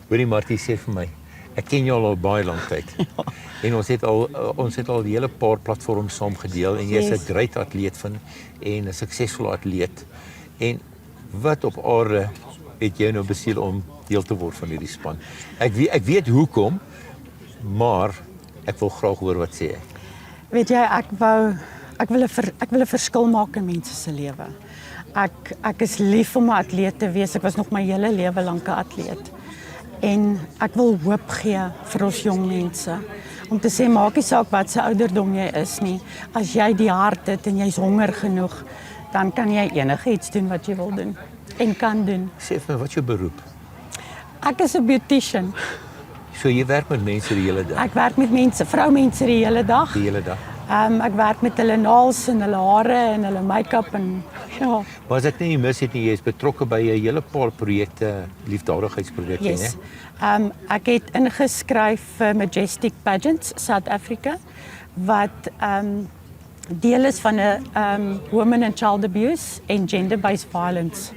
Hoorie Martie sê vir my, ek ken jou al baie lank tyd. En ons het al die hele paar platforms saam gedeel en jy's 'n great atleet en 'n suksesvolle atleet. En wat op aarde het jy nou besiel om deel te word van hierdie span? Ek weet hoekom, maar ek wil graag hoor wat sê jy. Weet jy, ek wil 'n verskil maak in mense se lewe. Ek is lief om 'n atleet te wees. Ek was nog my hele lewe lank 'n atleet. En ek wil hoop gee vir ons jong mense. Om te sê, maak nie saak wat se ouderdom jy is nie. As jy die hart het en jy's honger genoeg, dan kan jy enigiets doen wat jy wil doen en kan doen. Sê vir my, wat is jou beroep? Ek is 'n beautician. So jy werk met mense die hele dag? Ek werk met mense, vroumense die hele dag. Die hele dag? Ek werk met hulle naels en hulle hare en hulle make-up en ja. Maar as ek nie mis het nie, jy is betrokke by 'n hele paar projekte, liefdadigheidsprojekte, Yes. né? Ek het ingeskryf vir Majestic Pageants South Africa wat deel is van 'n women and child abuse en gender-based violence.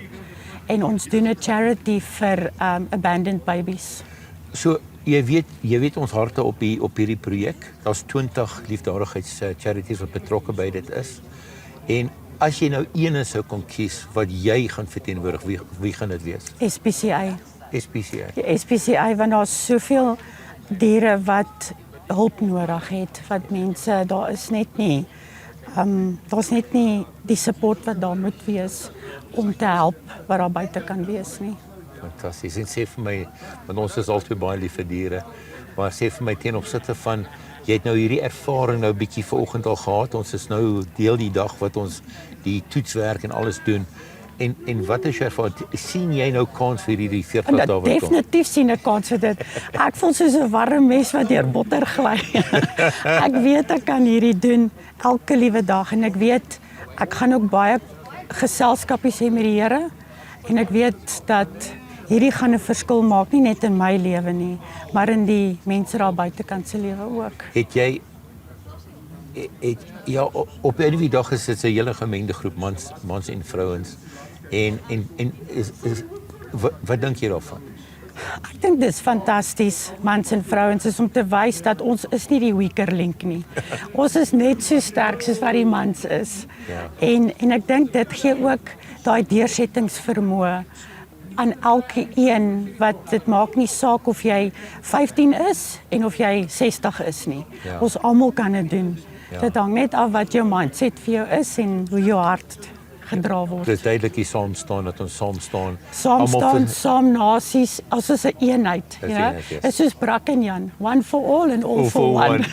En ons doen 'n charity vir abandoned babies. So jy weet ons harte op hierdie projek. Daar's 20 liefdadigheidscharities wat betrokke by dit is. En as jy nou een sou kon kies wat jy gaan verteenwoordig, wie gaan dit wees? SPCA. SPCA. Die SPCA, want daar's soveel diere wat hulp nodig het, wat mense, daar's net nie die support wat daar moet wees om te help wat daar buite kan wees nie. Fantasties. En sê vir my, want ons is altyd baie lief vir diere, maar sê vir my teen opsigte van, jy het nou hierdie ervaring nou bietjie vanoggend al gehad, ons is nou deel die dag wat ons die toetswerk en alles doen, en wat is jou ervaring? Sien jy nou kans vir hierdie 40 dae wat kom? Definitief sien ek kans vir dit. Ek voel soos 'n warm mes wat deur botter gly. Ek weet ek kan hierdie doen elke liewe dag en ek weet ek gaan ook baie geselskapies hê met die Here en ek weet dat hierdie gaan 'n verskil maak, nie net in my lewe nie, maar in die mense daar buitekant se lewe ook. Het jy ja, op hierdie dag is dit 'n hele gemengde groep mans en vrouens. En wat dink jy daarvan? Ek dink dis fantasties, mans en vrouens, is om te wys dat ons is nie die weaker link nie. Ons is net so sterk soos wat die mans is. Ja. En ek dink dit gee ook daai deursettingsvermoë aan elke een wat dit maak nie saak of jy 15 is en of jy 60 is nie. Ja. Ons almal kan dit doen. Ja. Dit hang net af wat jou mindset vir jou is en hoe jou hart gedra word. Dit is duidelik die saam staan dat ons saam staan. Saam staan, saam nasies, as is 'n eenheid, As ja. eenheid, yes. Dit is soos Brak en Jan, one for all and all for one.